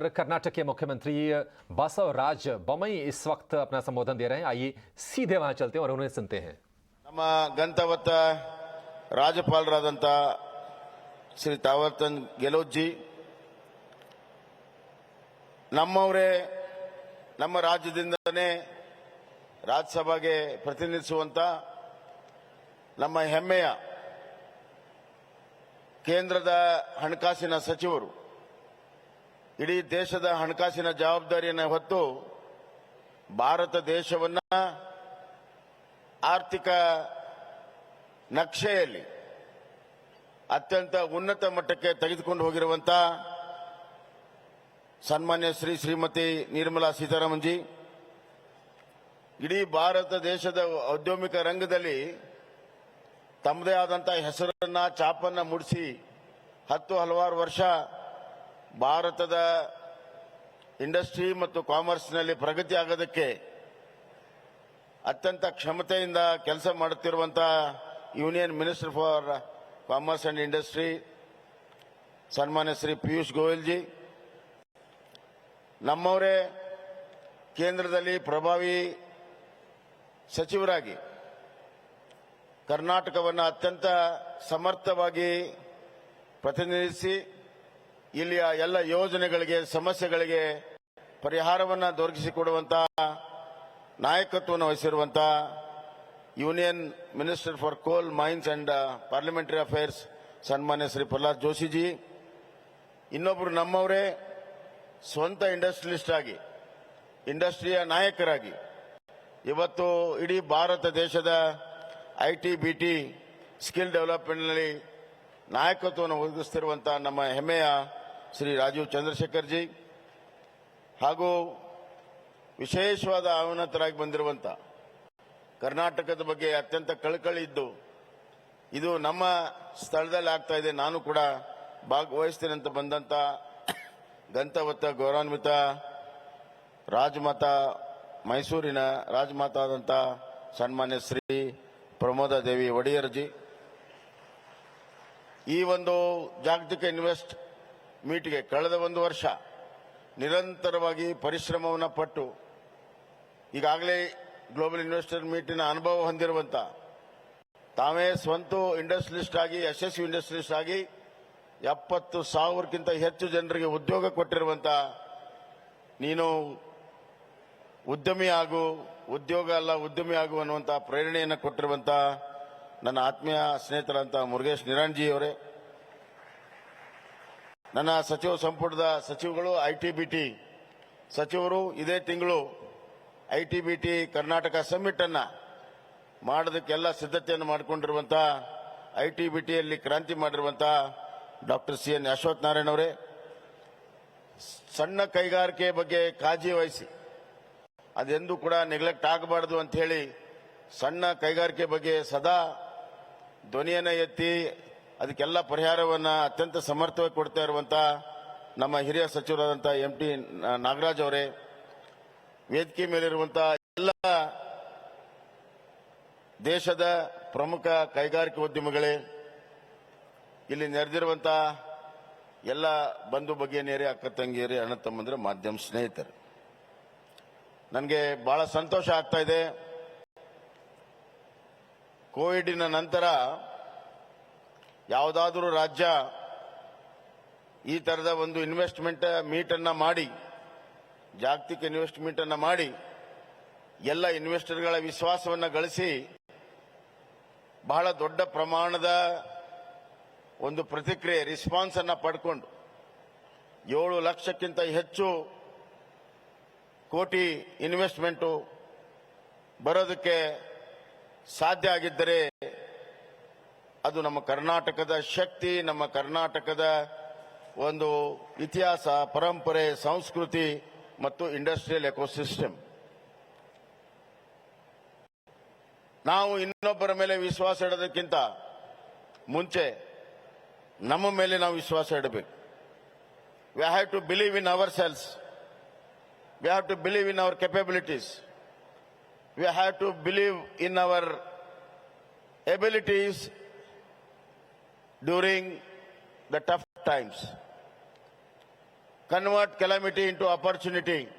कर्नाटक के मुख्यमंत्री बासवराज बोम्मई इस वक्त अपना संबोधन दे रहे हैं। आइए सीधे वहां चलते हैं और उन्हें सुनते हैं। ನಮ್ಮ ಗಂತವತ್ತ ರಾಜ್ಯಪಾಲರಾದಂತ ಶ್ರೀ ತಾವರ್ತನ್ ಗೆಲೋಜಿ ನಮ್ಮವರೇ ನಮ್ಮ ರಾಜ್ಯದಿಂದನೇ ರಾಜ್ಯಸಭೆಗೆ ಪ್ರತಿನಿಧಿಸುವಂತ ನಮ್ಮ ಹೆಮ್ಮೆಯ ಕೇಂದ್ರದ ಹಣಕಾಸಿನ ಸಚಿವರು ಇಡೀ ದೇಶದ ಹಣಕಾಸಿನ ಜವಾಬ್ದಾರಿಯನ್ನು ಹೊತ್ತು ಭಾರತ ದೇಶವನ್ನ ಆರ್ಥಿಕ ನಕ್ಷೆಯಲ್ಲಿ ಅತ್ಯಂತ ಉನ್ನತ ಮಟ್ಟಕ್ಕೆ ತೆಗೆದುಕೊಂಡು ಹೋಗಿರುವಂತ ಸನ್ಮಾನ್ಯ ಶ್ರೀಮತಿ ನಿರ್ಮಲಾ ಸೀತಾರಾಮನ್ ಜಿ ಇಡೀ ಭಾರತ ದೇಶದ ಔದ್ಯೋಗಿಕ ರಂಗದಲ್ಲಿ ತಮ್ಮದೇ ಆದಂತಹ ಹೆಸರನ್ನ ಛಾಪನ್ನ ಮೂಡಿಸಿ ಹಲವಾರು ವರ್ಷ ಭಾರತದ ಇಂಡಸ್ಟ್ರಿ ಮತ್ತು ಕಾಮರ್ಸ್ನಲ್ಲಿ ಪ್ರಗತಿ ಆಗೋದಕ್ಕೆ ಅತ್ಯಂತ ಕ್ಷಮತೆಯಿಂದ ಕೆಲಸ ಮಾಡುತ್ತಿರುವಂತಹ union minister for commerce and industry ಸನ್ಮಾನ್ಯ ಶ್ರೀ ಪಿಯೂಷ್ ಗೋಯಲ್ ಜಿ ನಮ್ಮವರೇ ಕೇಂದ್ರದಲ್ಲಿ ಪ್ರಭಾವಿ ಸಚಿವರಾಗಿ ಕರ್ನಾಟಕವನ್ನು ಅತ್ಯಂತ ಸಮರ್ಥವಾಗಿ ಪ್ರತಿನಿಧಿಸಿ ಇಲ್ಲಿಯ ಎಲ್ಲ ಯೋಜನೆಗಳಿಗೆ ಸಮಸ್ಯೆಗಳಿಗೆ ಪರಿಹಾರವನ್ನು ದೊರಕಿಸಿಕೊಡುವಂತಹ ನಾಯಕತ್ವವನ್ನು ವಹಿಸಿರುವಂತಹ ಯೂನಿಯನ್ ಮಿನಿಸ್ಟರ್ ಫಾರ್ ಕೋಲ್ ಮೈನ್ಸ್ ಅಂಡ್ ಪಾರ್ಲಿಮೆಂಟರಿ ಅಫೇರ್ಸ್ ಸನ್ಮಾನ್ಯ ಶ್ರೀ ಪ್ರಹ್ಲಾದ್ ಜೋಶಿ ಜಿ ಇನ್ನೊಬ್ಬರು ನಮ್ಮವರೇ ಸ್ವಂತ ಇಂಡಸ್ಟ್ರಿಯಲಿಸ್ಟ್ ಆಗಿ ಇಂಡಸ್ಟ್ರಿಯ ನಾಯಕರಾಗಿ ಇವತ್ತು ಇಡೀ ಭಾರತ ದೇಶದ ಐಟಿ ಬಿಟಿ ಸ್ಕಿಲ್ ಡೆವಲಪ್ಮೆಂಟ್ನಲ್ಲಿ ನಾಯಕತ್ವವನ್ನು ಒದಗಿಸುತ್ತಿರುವಂತಹ ನಮ್ಮ ಹೆಮ್ಮೆಯ ಶ್ರೀ ರಾಜೀವ್ ಚಂದ್ರಶೇಖರ್ ಜಿ ಹಾಗೂ ವಿಶೇಷವಾದ ಆಹ್ವಾನಿತರಾಗಿ ಬಂದಿರುವಂತ ಕರ್ನಾಟಕದ ಬಗ್ಗೆ ಅತ್ಯಂತ ಕಳಕಳಿ ಇದ್ದು ಇದು ನಮ್ಮ ಸ್ಥಳದಲ್ಲಿ ಆಗ್ತಾ ಇದೆ, ನಾನು ಕೂಡ ಭಾಗವಹಿಸ್ತೇನೆ ಅಂತ ಬಂದಂತ ಗಂತವತ್ತ ಗೌರವಾನ್ವಿತ ರಾಜಮಾತಾ ಮೈಸೂರಿನ ರಾಜಮಾತಾ ಆದಂತ ಸನ್ಮಾನ್ಯ ಶ್ರೀ ಪ್ರಮೋದ ದೇವಿ ಒಡೆಯರ್ ಜಿ ಈ ಒಂದು ಜಾಗತಿಕ ಇನ್ವೆಸ್ಟ್ ಮೀಟ್ಗೆ ಕಳೆದ ಒಂದು ವರ್ಷ ನಿರಂತರವಾಗಿ ಪರಿಶ್ರಮವನ್ನು ಪಟ್ಟು ಈಗಾಗಲೇ ಗ್ಲೋಬಲ್ ಇನ್ವೆಸ್ಟರ್ ಮೀಟಿನ ಅನುಭವ ಹೊಂದಿರುವಂತ ತಾವೇ ಸ್ವಂತ ಇಂಡಸ್ಟ್ರಿಯಲಿಸ್ಟ್ ಆಗಿ ಯಶಸ್ವಿ ಇಂಡಸ್ಟ್ರಿಯಲಿಸ್ಟ್ ಆಗಿ 70,000ಕ್ಕಿಂತ ಹೆಚ್ಚು ಜನರಿಗೆ ಉದ್ಯೋಗ ಕೊಟ್ಟಿರುವಂತ ನೀನು ಉದ್ಯಮಿ ಆಗು, ಉದ್ಯೋಗ ಅಲ್ಲ ಉದ್ಯಮಿ ಆಗು ಅನ್ನುವಂತ ಪ್ರೇರಣೆಯನ್ನು ಕೊಟ್ಟಿರುವಂತ ನನ್ನ ಆತ್ಮೀಯ ಸ್ನೇಹಿತರಂತ ಮುರುಗೇಶ್ ನಿರಾಣ್ಜಿ ಅವರೇ, ನನ್ನ ಸಚಿವ ಸಂಪುಟದ ಸಚಿವಗಳು ಐಟಿ ಬಿಟಿ ಸಚಿವರು ಇದೇ ತಿಂಗಳು ಐಟಿ ಬಿಟಿ ಕರ್ನಾಟಕ ಸಮ್ಮಿಟ್ ಅನ್ನ ಮಾಡೋದಕ್ಕೆಲ್ಲ ಸಿದ್ಧತೆಯನ್ನು ಮಾಡಿಕೊಂಡಿರುವಂತಹ ಐಟಿ ಬಿಟಿಯಲ್ಲಿ ಕ್ರಾಂತಿ ಮಾಡಿರುವಂತಹ ಡಾಕ್ಟರ್ CN ಅಶ್ವಥ್ ನಾರಾಯಣ ಅವರೇ, ಸಣ್ಣ ಕೈಗಾರಿಕೆ ಬಗ್ಗೆ ಕಾಳಜಿ ವಹಿಸಿ ಅದೆಂದೂ ಕೂಡ ನೆಗ್ಲೆಕ್ಟ್ ಆಗಬಾರದು ಅಂತ ಹೇಳಿ ಸಣ್ಣ ಕೈಗಾರಿಕೆ ಬಗ್ಗೆ ಸದಾ ಧ್ವನಿಯನ್ನು ಎತ್ತಿ ಅದಕ್ಕೆಲ್ಲ ಪರಿಹಾರವನ್ನು ಅತ್ಯಂತ ಸಮರ್ಥವಾಗಿ ಕೊಡ್ತಾ ಇರುವಂತಹ ನಮ್ಮ ಹಿರಿಯ ಸಚಿವರಾದಂತಹ MT ನಾಗರಾಜ್ ಅವರೇ, ವೇದಿಕೆ ಮೇಲಿರುವಂತಹ ಎಲ್ಲ ದೇಶದ ಪ್ರಮುಖ ಕೈಗಾರಿಕಾ ಉದ್ಯಮಿಗಳೇ, ಇಲ್ಲಿ ನೆರೆದಿರುವಂತಹ ಎಲ್ಲ ಬಂಧು ಭಗಿನಿಯರೇ, ಅಕ್ಕ ತಂಗಿಯರೇ, ಅಣ್ಣ ತಮ್ಮಂದಿರ, ಮಾಧ್ಯಮ ಸ್ನೇಹಿತರು, ನನಗೆ ಬಹಳ ಸಂತೋಷ ಆಗ್ತಾ ಇದೆ. ಕೋವಿಡ್ನ ನಂತರ ಯಾವುದಾದರೂ ರಾಜ್ಯ ಈ ತರದ ಒಂದು ಇನ್ವೆಸ್ಟ್ಮೆಂಟ್ ಮೀಟ್ ಅನ್ನ ಮಾಡಿ, ಜಾಗತಿಕ ಇನ್ವೆಸ್ಟ್ಮೆಂಟ್ ಅನ್ನ ಮಾಡಿ ಎಲ್ಲ ಇನ್ವೆಸ್ಟರ್ಗಳ ವಿಶ್ವಾಸವನ್ನು ಗಳಿಸಿ ಬಹಳ ದೊಡ್ಡ ಪ್ರಮಾಣದ ಒಂದು ಪ್ರತಿಕ್ರಿಯೆ ರೆಸ್ಪಾನ್ಸ್ ಅನ್ನ ಪಡ್ಕೊಂಡು 7 ಲಕ್ಷಕ್ಕಿಂತ ಹೆಚ್ಚು ಕೋಟಿ ಇನ್ವೆಸ್ಟ್ಮೆಂಟ್ ಬರೋದಕ್ಕೆ ಸಾಧ್ಯ ಆಗಿದ್ದರೆ ಅದು ನಮ್ಮ ಕರ್ನಾಟಕದ ಶಕ್ತಿ, ನಮ್ಮ ಕರ್ನಾಟಕದ ಒಂದು ಇತಿಹಾಸ, ಪರಂಪರೆ, ಸಂಸ್ಕೃತಿ ಮತ್ತು ಇಂಡಸ್ಟ್ರಿಯಲ್ ಎಕೋಸಿಸ್ಟಮ್. ನಾವು ಇನ್ನೊಬ್ಬರ ಮೇಲೆ ವಿಶ್ವಾಸ ಇಡೋದಕ್ಕಿಂತ ಮುಂಚೆ ನಮ್ಮ ಮೇಲೆ ನಾವು ವಿಶ್ವಾಸ ಇಡಬೇಕು. We have to believe in ourselves, we have to believe in our capabilities, we have to believe in our abilities during the tough times. convert calamity into opportunity.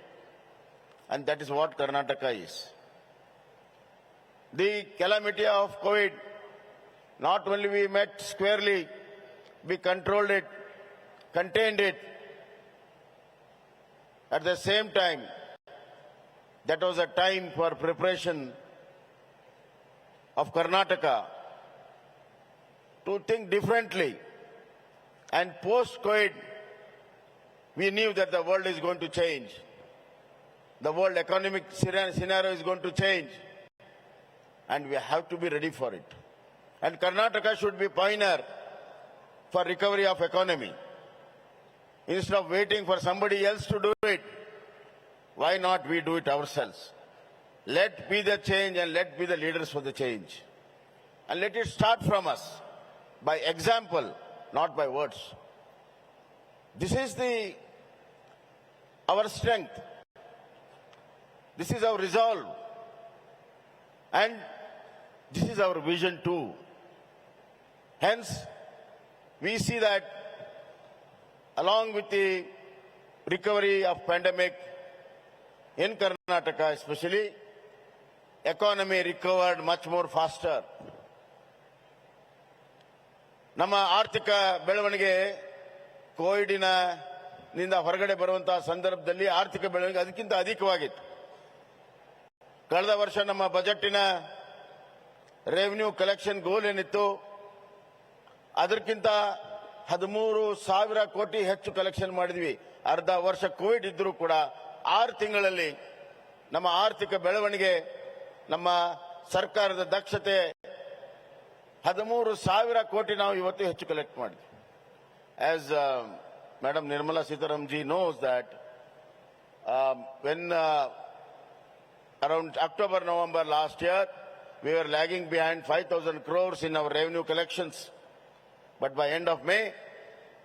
And that is what Karnataka is. The calamity of COVID, not only we met squarely, we controlled it, contained it. At the same time, that was a time for preparation of Karnataka to think differently. And post-COVID, we knew that the world is going to change. The world economic scenario is going to change. And we have to be ready for it. And Karnataka should be pioneer for recovery of economy. Instead of waiting for somebody else to do it, why not we do it ourselves? Let be the change and let be the leaders for the change. And let it start from us, by example, not by words. This is our strength. This is our resolve. And this is our vision too. Hence, we see that along with the recovery of pandemic in Karnataka especially, economy recovered much more faster. ನಮ್ಮ ಆರ್ಥಿಕ ಬೆಳವಣಿಗೆ ಕೋವಿಡ್ನಿಂದ ಹೊರಗಡೆ ಬರುವಂತಹ ಸಂದರ್ಭದಲ್ಲಿ ಆರ್ಥಿಕ ಬೆಳವಣಿಗೆ ಅದಕ್ಕಿಂತ ಅಧಿಕವಾಗಿತ್ತು. ಕಳೆದ ವರ್ಷ ನಮ್ಮ ಬಜೆಟಿನ ರೆವಿನ್ಯೂ ಕಲೆಕ್ಷನ್ ಗೋಲ್ ಏನಿತ್ತು ಅದಕ್ಕಿಂತ 13,000 ಕೋಟಿ ಹೆಚ್ಚು ಕಲೆಕ್ಷನ್ ಮಾಡಿದ್ವಿ. ಅರ್ಧ ವರ್ಷ ಕೋವಿಡ್ ಇದ್ರೂ ಕೂಡ 6 ತಿಂಗಳಲ್ಲಿ ನಮ್ಮ ಆರ್ಥಿಕ ಬೆಳವಣಿಗೆ, ನಮ್ಮ ಸರ್ಕಾರದ ದಕ್ಷತೆ 13,000 ಕೋಟಿ ನಾವು ಇವತ್ತು ಹೆಚ್ಚು ಕಲೆಕ್ಟ್ ಮಾಡಿದ್ವಿ. As Madam Nirmala Sitaram ji knows that when around October, November last year, we were lagging behind 5,000 crores in our revenue collections. But by end of May,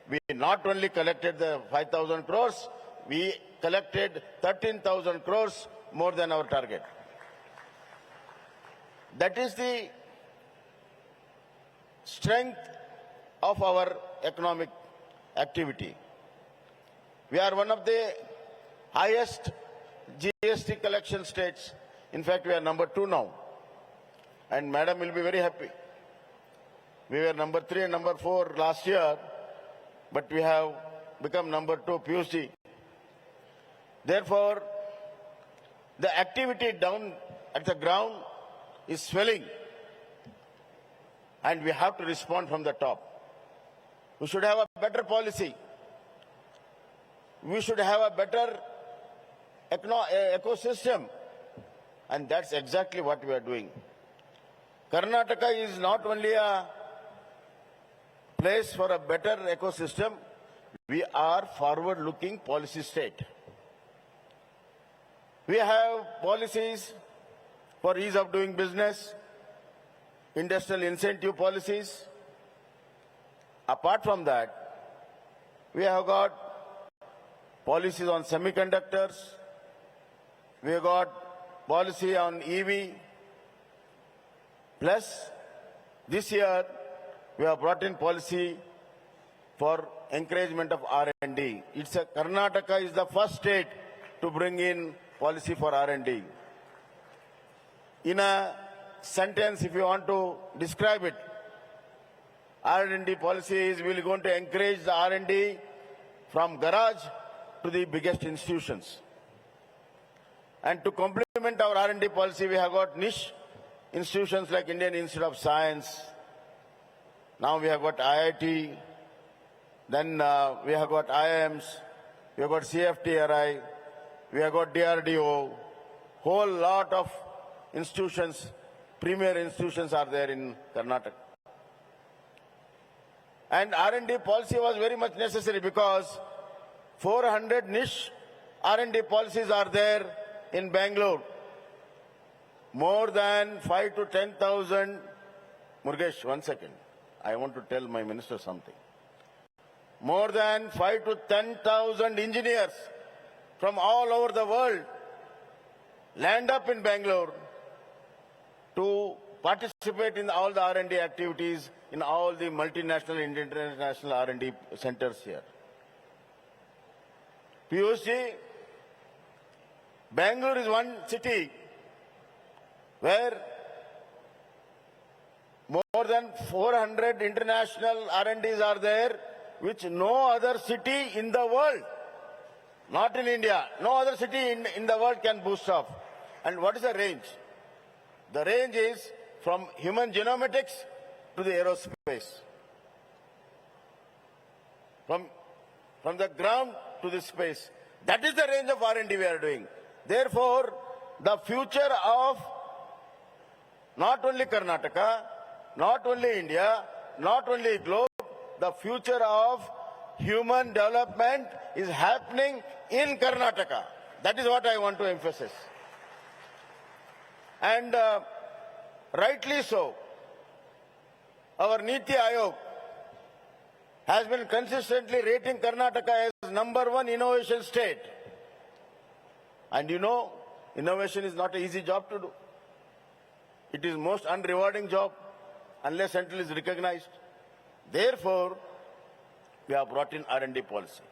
we not only collected the 5,000 crores, we collected 13,000 crores more than our target. That is the strength of our economic activity. We are one of the highest GST collection states. In fact, we are number 2 now. And Madam will be very happy. We were number 3 and number 4 last year, but we have become number 2, PUC. Therefore, the activity down at the ground is swelling, and we have to respond from the top. We should have a better policy. We should have a better ecosystem, and that's exactly what we are doing. Karnataka is not only a place for a better ecosystem, we are forward-looking policy state. We have policies for ease of doing business, industrial incentive policies. Apart from that, we have got policies on semiconductors, we have got policy on EV, plus this year we have brought in policy for encouragement of R&D. Karnataka is the first state to bring in policy for R&D. In a sentence, if you want to describe it, R&D policy is we are going to encourage the R&D from garage to the biggest institutions. And to complement our R&D policy, we have got niche institutions like Indian Institute of Science. Now we have got IIT, then we have got IIMs, we have got CFTRI, we have got DRDO, whole lot of institutions, premier institutions are there in Karnataka. And R&D policy was very much necessary because 400 niche R&D policies are there in Bangalore. More than 5 to 10,000. Murugesh, 1 second. I want to tell my minister something. More than 5 to 10,000 engineers from all over the world land up in Bangalore to participate in all the R&D activities in all the multinational and international R&D centers here. Piyush, Bangalore is one city where more than 400 international R&Ds are there, which no other city in the world, not in India, no other city in the world can boast of. And what is the range? The range is from human genomics to the aerospace. From the ground to the space. That is the range of R&D we are doing. Therefore, the future of not only Karnataka, not only India, not only globe, the future of human development is happening in Karnataka. That is what I want to emphasize. And rightly so, our Niti Aayog has been consistently rating Karnataka as #1 innovation state. And you know, innovation is not an easy job to do. It is most unrewarding job unless until it is recognized. Therefore, we have brought in R&D policy.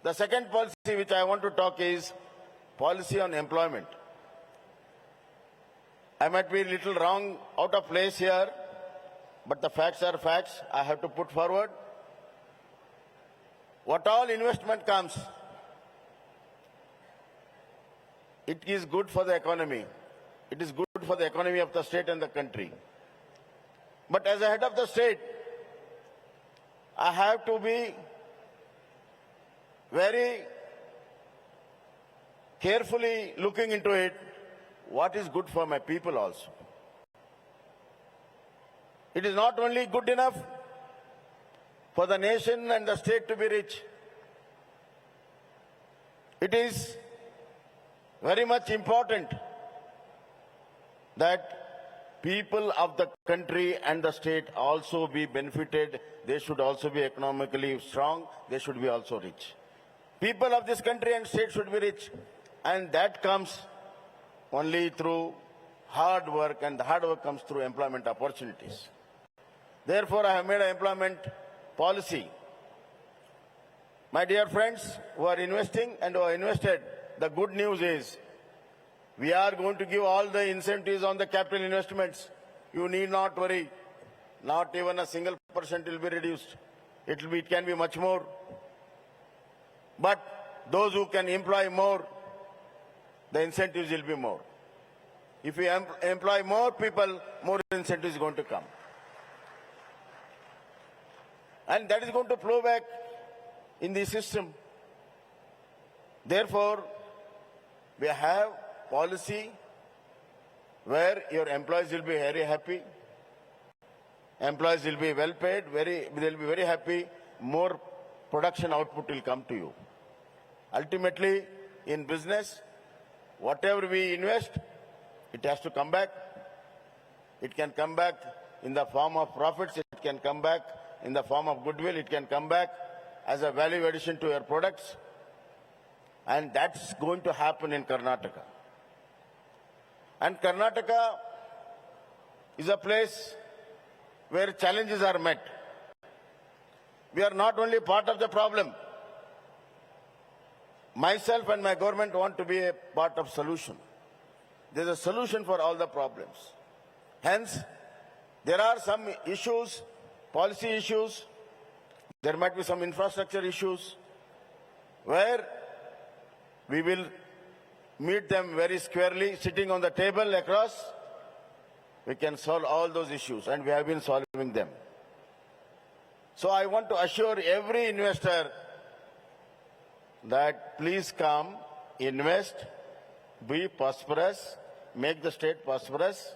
The second policy which I want to talk is policy on employment. I might be a little wrong, out of place here, but the facts are facts. I have to put forward. What all investment comes, it is good for the economy. It is good for the economy of the state and the country. But as a head of the state, I have to be very carefully looking into it, what is good for my people also. It is not only good enough for the nation and the state to be rich. It is very much important that people of the country and the state also be benefited. They should also be economically strong. They should be also rich. People of this country and state should be rich. And that comes only through hard work, and the hard work comes through employment opportunities. Therefore, I have made an employment policy. My dear friends who are investing and who are invested, the good news is we are going to give all the incentives on the capital investments. You need not worry. Not even a single % will be reduced. It can be much more. But those who can employ more, the incentives will be more. If we employ more people, more incentives is going to come. And that is going to flow back in the system. Therefore, we have policy where your employees will be very happy. Employees will be well paid, they will be very happy. More production output will come to you. Ultimately, in business, whatever we invest, it has to come back. It can come back in the form of profits. It can come back in the form of goodwill. It can come back as a value addition to your products. And that's going to happen in Karnataka. And Karnataka is a place where challenges are met. We are not only part of the problem. Myself and my government want to be a part of solution. There's a solution for all the problems. Hence, there are some issues, policy issues, there might be some infrastructure issues, where we will meet them very squarely, sitting on the table across. We can solve all those issues, and we have been solving them. So I want to assure every investor that please come, invest, be prosperous, make the state prosperous,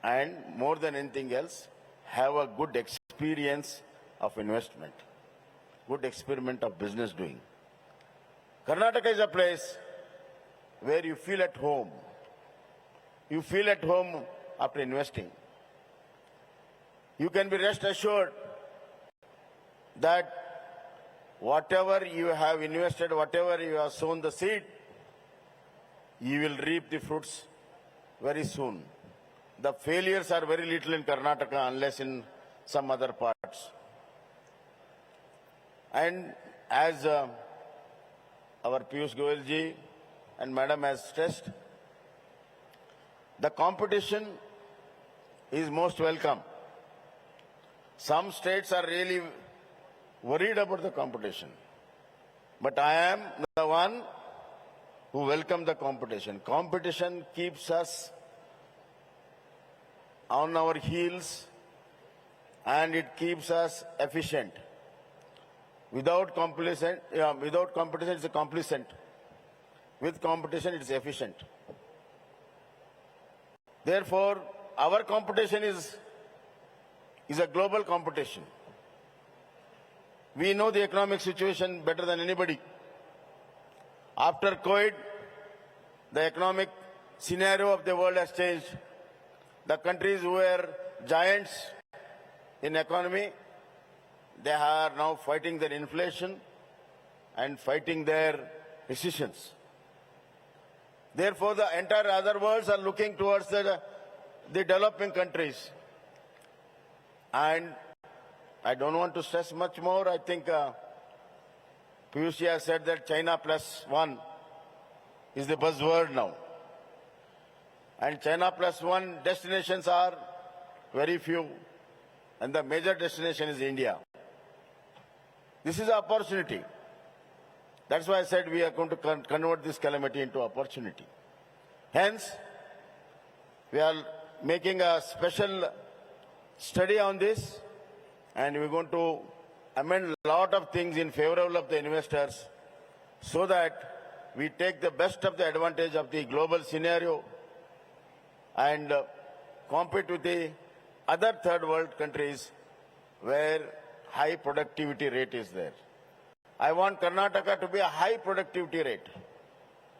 and more than anything else, have a good experience of investment, good experiment of business doing. Karnataka is a place where you feel at home. You feel at home after investing. You can be rest assured that whatever you have invested, whatever you have sown the seed, you will reap the fruits very soon. The failures are very little in Karnataka unless in some other parts. And as our Piyush Goyal ji and Madam has stressed, the competition is most welcome. Some states are really worried about the competition. But I am the one who welcome the competition. Competition keeps us on our heels and it keeps us efficient. Without competition, it's a complacent. With competition, it's efficient. Therefore, our competition is a global competition. We know the economic situation better than anybody. After COVID, the economic scenario of the world has changed. The countries who were giants in economy, they are now fighting their inflation and fighting their recessions. Therefore, the entire other worlds are looking towards the developing countries. And I don't want to stress much more. I think Piyush has said that China plus one is the buzzword now. And China plus one destinations are very few. And the major destination is India. This is an opportunity. That's why I said we are going to convert this calamity into opportunity. Hence, we are making a special study on this, and we're going to amend a lot of things in favor of the investors so that we take the best of the advantage of the global scenario and compete with the other third world countries where high productivity rate is there. I want Karnataka to be a high productivity rate,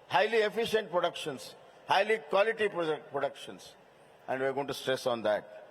highly efficient productions, highly quality productions, and we're going to stress on that.